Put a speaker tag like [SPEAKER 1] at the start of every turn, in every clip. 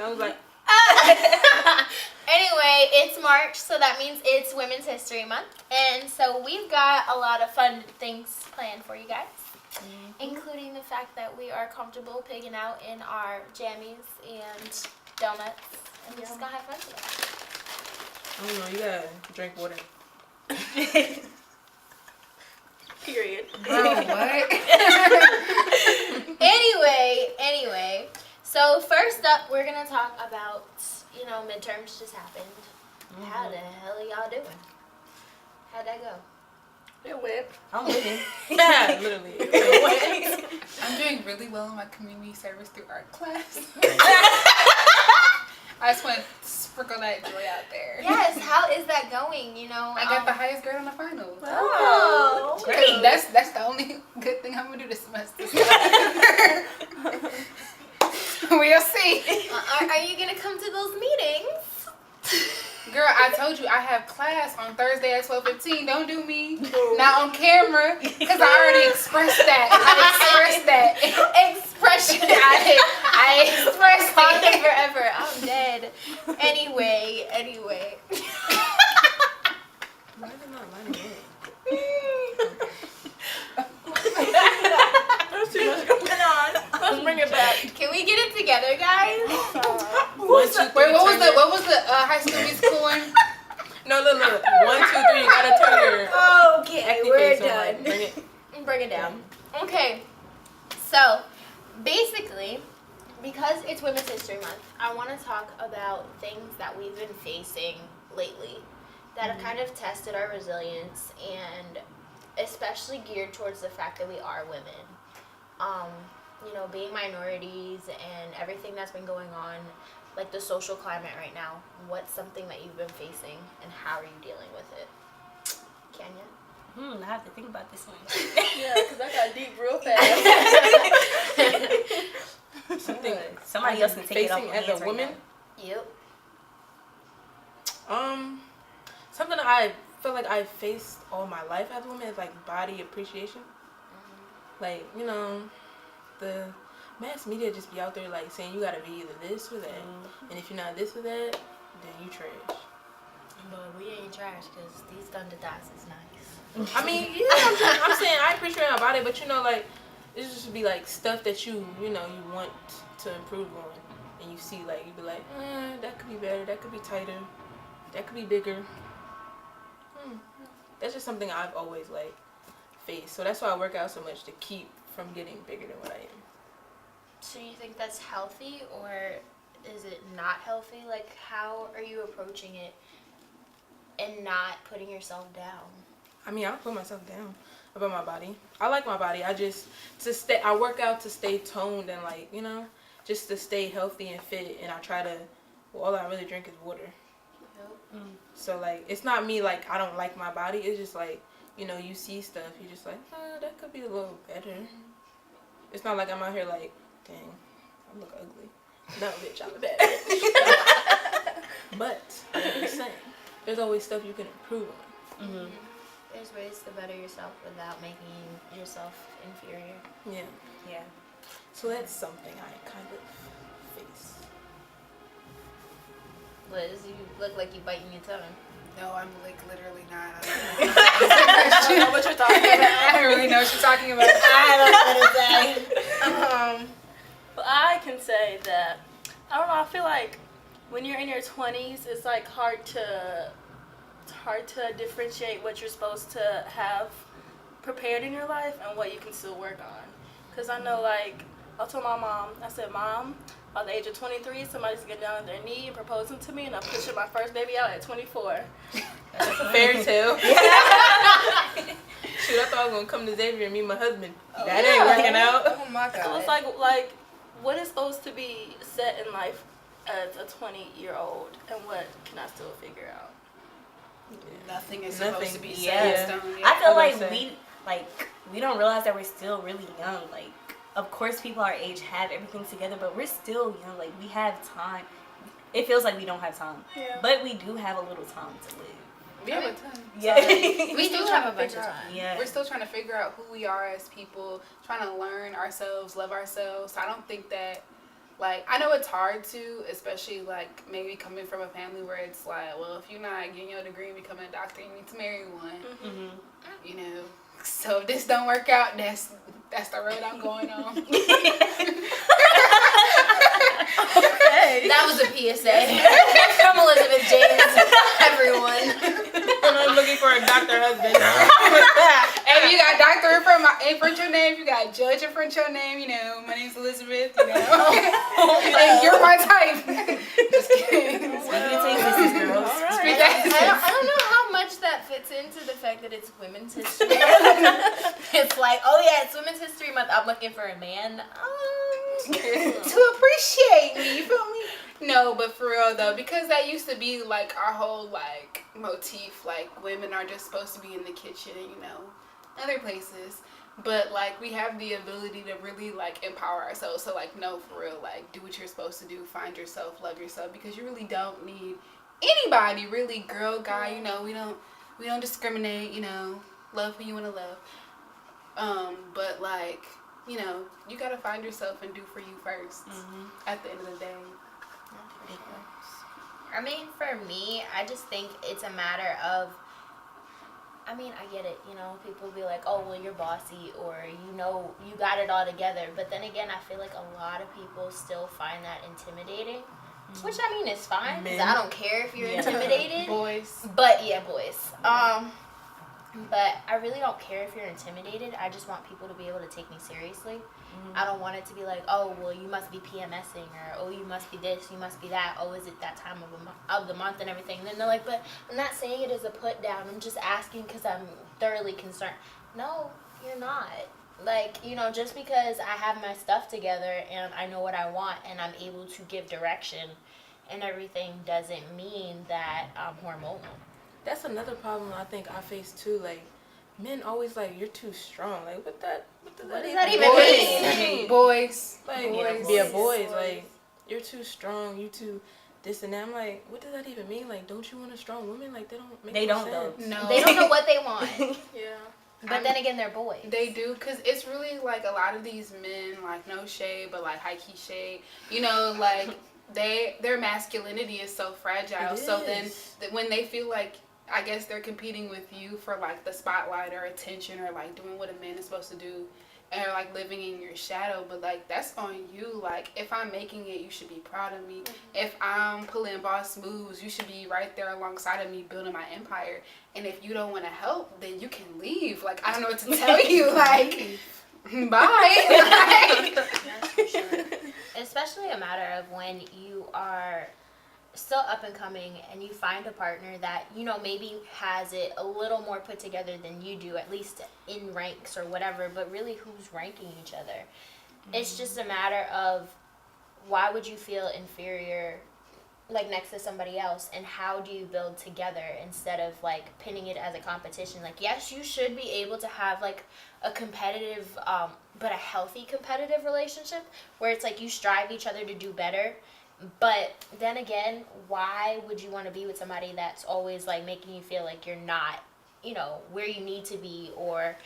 [SPEAKER 1] I was like,
[SPEAKER 2] Anyway, it's March, so that means it's Women's History Month. And so we've got a lot of fun things planned for you guys, including the fact that we are comfortable pigging out in our jammies and donuts. And we're just going to have fun today.
[SPEAKER 1] I don't know, you gotta drink water.
[SPEAKER 3] Period.
[SPEAKER 2] Bro, what? Anyway. So first up, we're going to talk about, midterms just happened. Mm-hmm. How the hell are y'all doing? How'd that go?
[SPEAKER 3] It went.
[SPEAKER 1] I'm winning. Yeah, literally. It went.
[SPEAKER 4] I'm doing really well in my community service through art class. I just want to sprinkle that joy out there.
[SPEAKER 2] Yes, how is that going?
[SPEAKER 4] I got the highest grade on the finals.
[SPEAKER 2] Oh,
[SPEAKER 4] great. That's the only good thing I'm gonna do this semester. We'll see.
[SPEAKER 2] Are you gonna come to those meetings?
[SPEAKER 4] Girl, I told you I have class on Thursday at 12:15. Don't do me. Not on camera, because I already expressed that. Expression. I expressed
[SPEAKER 2] it forever. I'm dead. Anyway.
[SPEAKER 1] Why is it not lining up?
[SPEAKER 3] There's too much going on. Let's bring it back.
[SPEAKER 2] Can we get it together, guys?
[SPEAKER 4] Wait, what was the high school musical one?
[SPEAKER 1] No, look. 1, 2, 3. You gotta turn your
[SPEAKER 2] Okay,
[SPEAKER 1] acting
[SPEAKER 2] we're
[SPEAKER 1] face on,
[SPEAKER 2] done.
[SPEAKER 1] like,
[SPEAKER 2] Bring it down. Okay, so basically, because it's Women's History Month, I want to talk about things that we've been facing lately that have kind of tested our resilience, and especially geared towards the fact that we are women. Being minorities and everything that's been going on, like the social climate right now. What's something that you've been facing, and how are you dealing with it? Kenya?
[SPEAKER 3] I have to think about this one.
[SPEAKER 5] Yeah, because I got deep real fast.
[SPEAKER 3] Somebody else can take it off
[SPEAKER 1] facing
[SPEAKER 3] my
[SPEAKER 1] as
[SPEAKER 3] hands
[SPEAKER 1] a
[SPEAKER 3] right
[SPEAKER 1] woman.
[SPEAKER 3] now.
[SPEAKER 2] Yep.
[SPEAKER 1] Something that I feel like I faced all my life as a woman is like body appreciation. Like, the mass media just be out there like saying you gotta be either this or that, and if you're not this or that, then you trash.
[SPEAKER 2] But we ain't trash because these Thunderdots is nice.
[SPEAKER 1] I mean, yeah, I'm saying I appreciate my body, but like it just be like stuff that you want to improve on, and you see like you be like, that could be better, that could be tighter, that could be bigger. That's just something I've always like faced, so that's why I work out so much to keep from getting bigger than what I am.
[SPEAKER 2] So you think that's healthy, or is it not healthy? Like, how are you approaching it and not putting yourself down?
[SPEAKER 1] I mean, I don't put myself down about my body. I like my body. I work out to stay toned and like, just to stay healthy and fit, and I try to, all I really drink is water.
[SPEAKER 2] Yep.
[SPEAKER 1] So like, it's not me like I don't like my body. It's just like, you see stuff, you're just like, that could be a little better. It's not like I'm out here like, dang, I look ugly. No, bitch, I'm a bad bitch. But, like you're saying, there's always stuff you can improve on.
[SPEAKER 2] Mm-hmm. There's ways to better yourself without making yourself inferior.
[SPEAKER 1] Yeah. So that's something I kind of face.
[SPEAKER 2] Liz, you look like you biting your tongue.
[SPEAKER 4] No, I'm like literally not.
[SPEAKER 3] I don't know what you're talking about.
[SPEAKER 4] I don't really know what you're talking about.
[SPEAKER 3] I don't know what to say. But I can say that, I don't know, I feel like when you're in your 20s, it's like hard to differentiate what you're supposed to have prepared in your life and what you can still work on. Because I know, like, I told my mom, I said, Mom, at the age of 23, somebody's getting down on their knee and proposing to me, and I'm pushing my first baby out at 24.
[SPEAKER 1] That's a fairy tale. Shoot, I thought I was going to come to Xavier and meet my husband. That ain't working out.
[SPEAKER 2] Oh my god.
[SPEAKER 3] So it's like, what is supposed to be set in life as a 20-year-old, and what can I still figure out?
[SPEAKER 4] Nothing is supposed to be set
[SPEAKER 6] Yeah.
[SPEAKER 4] in stone.
[SPEAKER 6] I feel like
[SPEAKER 1] say.
[SPEAKER 6] we don't realize that we're still really young. Like, of course, people our age have everything together, but we're still young. Like, we have time. It feels like we don't have time, but we do have a little time to live.
[SPEAKER 4] We have a ton.
[SPEAKER 6] Yeah.
[SPEAKER 2] We do have a bunch of time.
[SPEAKER 6] Yeah.
[SPEAKER 4] We're still trying to figure out who we are as people, trying to learn ourselves, love ourselves. So I don't think that, like, I know it's hard to, especially, like, maybe coming from a family where it's like, well, if you're not getting your degree and becoming a doctor, you need to marry one.
[SPEAKER 6] Mm-hmm.
[SPEAKER 4] You know? So if this don't work out, that's the road I'm going on.
[SPEAKER 2] That was a PSA from Elizabeth James, everyone.
[SPEAKER 1] And I'm looking for a doctor husband.
[SPEAKER 4] If you got doctor in front of your name, you got judge in front of your name, you know, my name's Elizabeth, you know. Like, you're my type. Just kidding.
[SPEAKER 6] Speaking into existence, girls.
[SPEAKER 2] I don't know how much that fits into the fact that it's Women's History Month. It's like, oh yeah, it's Women's History Month. I'm looking for a man.
[SPEAKER 4] To appreciate me, you feel me? No, but for real though, because that used to be like our whole like motif, like women are just supposed to be in the kitchen, you know, other places. But like we have the ability to really like empower ourselves. So like no, for real, like do what you're supposed to do, find yourself, love yourself, because you really don't need anybody, really, girl, guy, you know, we don't discriminate, you know, love who you want to love. But like, you know, you gotta find yourself and do for you first. At the end of the day.
[SPEAKER 2] I mean, for me, I just think it's a matter of, I mean, I get it, you know, people be like, oh, well, you're bossy, or, you know, you got it all together. But then again, I feel like a lot of people still find that intimidating, which, I mean, is fine, because I don't care if you're intimidated.
[SPEAKER 4] Boys.
[SPEAKER 2] But, yeah, boys. But I really don't care if you're intimidated. I just want people to be able to take me seriously. I don't want it to be like, oh, well, you must be PMSing, or, oh, you must be this, you must be that, oh, is it that time of the month and everything. And then they're like, but I'm not saying it as a put down. I'm just asking because I'm thoroughly concerned. No, you're not. Like, you know, just because I have my stuff together and I know what I want and I'm able to give direction and everything doesn't mean that I'm hormonal.
[SPEAKER 1] That's another problem I think I face too. Like, men always like, you're too strong. Like, what does that even mean?
[SPEAKER 4] Boys.
[SPEAKER 1] Like,
[SPEAKER 4] Boys.
[SPEAKER 1] boys. Like, you're too strong. You too this and that. I'm like, what does that even mean? Like, don't you want a strong woman? Like, they don't make
[SPEAKER 6] They
[SPEAKER 1] no
[SPEAKER 6] don't,
[SPEAKER 1] sense.
[SPEAKER 6] though.
[SPEAKER 4] No.
[SPEAKER 2] They don't know what they want.
[SPEAKER 3] Yeah.
[SPEAKER 2] But then again, they're boys.
[SPEAKER 4] They do, because it's really like a lot of these men, like no shade, but like high key shade, you know, like their masculinity is so fragile. So then when they feel like, I guess they're competing with you for like the spotlight or attention or like doing what a man is supposed to do and like living in your shadow, but like that's on you. Like if I'm making it, you should be proud of me. If I'm pulling boss moves, you should be right there alongside of me building my empire. And if you don't want to help, then you can leave. Like I don't know what to tell you. Like bye.
[SPEAKER 2] That's for sure. Especially a matter of when you are still up and coming and you find a partner that, you know, maybe has it a little more put together than you do, at least in ranks or whatever, but really who's ranking each other. It's just a matter of why would you feel inferior like next to somebody else, and how do you build together instead of like pinning it as a competition. Like yes, you should be able to have like a competitive but a healthy competitive relationship where it's like you strive each other to do better. But then again, why would you want to be with somebody that's always like making you feel like you're not, you know, where you need to be, or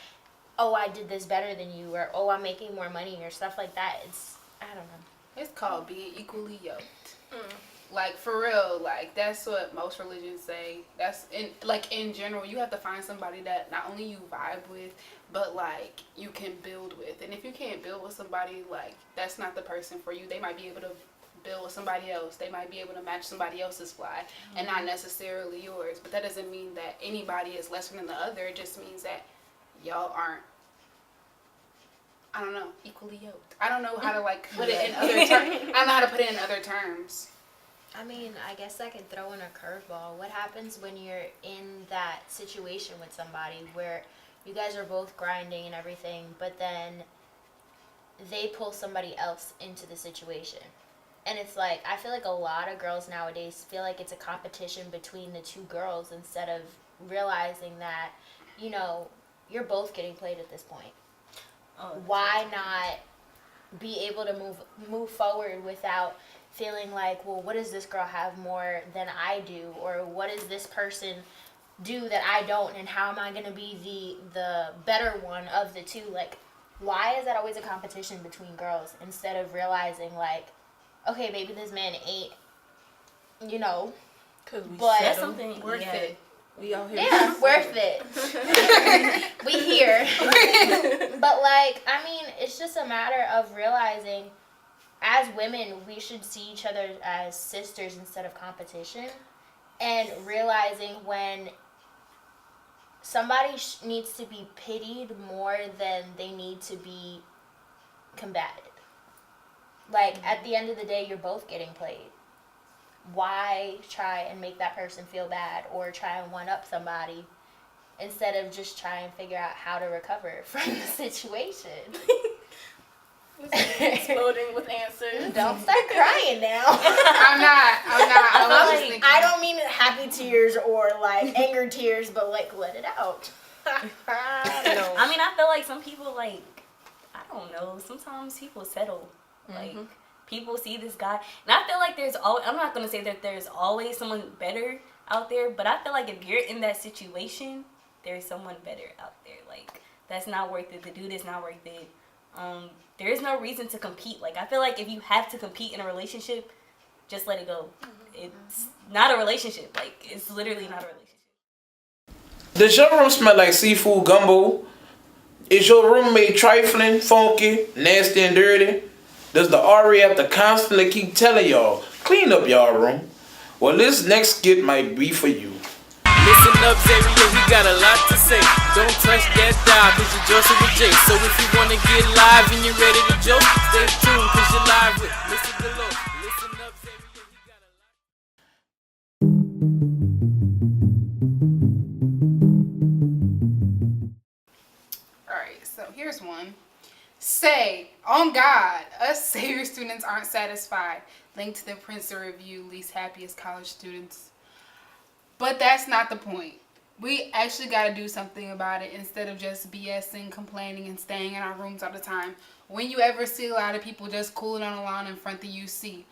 [SPEAKER 2] oh, I did this better than you, or oh, I'm making more money, or stuff like that. It's, I don't know.
[SPEAKER 4] It's called being equally yoked. Like for real, like that's what most religions say. That's in general, you have to find somebody that not only you vibe with, but like you can build with. And if you can't build with somebody, like that's not the person for you. They might be able to build with somebody else. They might be able to match somebody else's fly and not necessarily yours. But that doesn't mean that anybody is lesser than the other. It just means that y'all aren't, I don't know, equally yoked. I don't know how to like put it in other terms. I don't know how to put it in other terms.
[SPEAKER 2] I mean, I guess I could throw in a curveball. What happens when you're in that situation with somebody where you guys are both grinding and everything, but then they pull somebody else into the situation? And it's like, I feel like a lot of girls nowadays feel like it's a competition between the two girls instead of realizing that, you know, you're both getting played at this point. Why not be able to move forward without feeling like, well, what does this girl have more than I do, or what does this person do that I don't, and how am I going to be the better one of the two? Like, why is that always a competition between girls instead of realizing, like, okay, maybe this man ain't, you know,
[SPEAKER 1] but
[SPEAKER 6] that's something
[SPEAKER 4] worth it.
[SPEAKER 1] We out here.
[SPEAKER 2] Yeah, worth it. We here. But, like, I mean, it's just a matter of realizing, as women, we should see each other as sisters instead of competition. And realizing when somebody needs to be pitied more than they need to be combated. Like, at the end of the day, you're both getting played. Why try and make that person feel bad or try and one-up somebody instead of just try and figure out how to recover from the situation?
[SPEAKER 3] Exploding with answers.
[SPEAKER 2] Don't start crying now.
[SPEAKER 4] I'm not.
[SPEAKER 2] I don't mean happy tears or like anger tears, but like let it out.
[SPEAKER 6] No. I mean, I feel like some people, like, I don't know, sometimes people settle. Like, people see this guy, and I feel like I'm not going to say that there's always someone better out there, but I feel like if you're in that situation, there's someone better out there. Like, that's not worth it. The dude is not worth it. There is no reason to compete. Like, I feel like if you have to compete in a relationship, just let it go. It's not a relationship. Like, it's literally not a relationship.
[SPEAKER 7] Does your room smell like seafood gumbo? Is your roommate trifling, funky, nasty, and dirty? Does the RA have to constantly keep telling y'all, clean up y'all room? Well, this next skit might be for you.
[SPEAKER 8] Listen up, Xavier, we got a lot to say. Don't touch that dial, cause you're Joseph with J. So if you wanna get live and you're ready to joke, stay tuned, cause you're live with Mr. Deloach. Listen up, Xavier, we got a lot.
[SPEAKER 4] Alright, so here's one. Say, on God, us Xavier students aren't satisfied. Link to the Princeton Review, least happiest college students. But that's not the point. We actually got to do something about it instead of just BSing, complaining, and staying in our rooms all the time. When you ever see a lot of people just cooling on the lawn in front of the UC,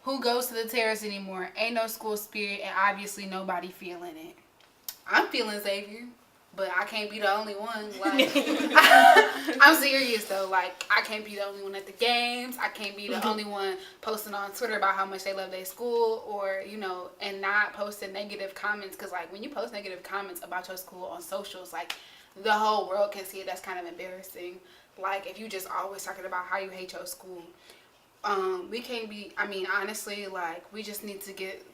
[SPEAKER 4] who goes to the terrace anymore? Ain't no school spirit, and obviously nobody feeling it. I'm feeling Xavier, but I can't be the only one. Like, I'm serious though. Like, I can't be the only one at the games. I can't be the only one posting on Twitter about how much they love their school, or, you know, and not posting negative comments. Because, like, when you post negative comments about your school on socials, like, the whole world can see it. That's kind of embarrassing. Like, if you just always talking about how you hate your school. We can't be, I mean, honestly, like, we just need to get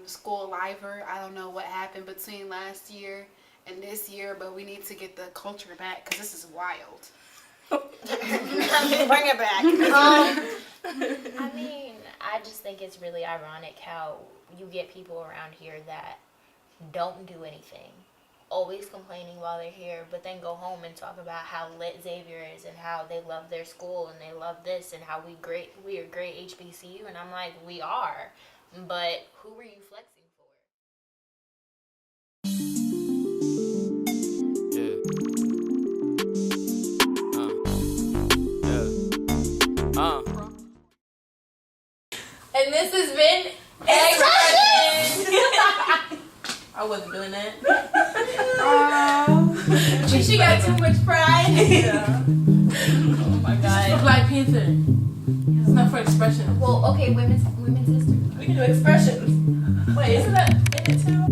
[SPEAKER 4] school liver. I don't know what happened between last year and this year, but we need to get the culture back, because this is wild.
[SPEAKER 2] Bring it back. I mean, I just think it's really ironic how you get people around here that don't do anything, always complaining while they're here, but then go home and talk about how lit Xavier is and how they love their school and they love this and how we are great HBCU. And I'm like, we are, but who were you flexing for?
[SPEAKER 1] And this has been Xpressions. I wasn't doing that. She got too much pride. Yeah. Oh my God. It's Black Panther. It's not for Xpressions.
[SPEAKER 2] Well, okay, women's history.
[SPEAKER 1] We can do Xpressions. Wait, isn't that in it too?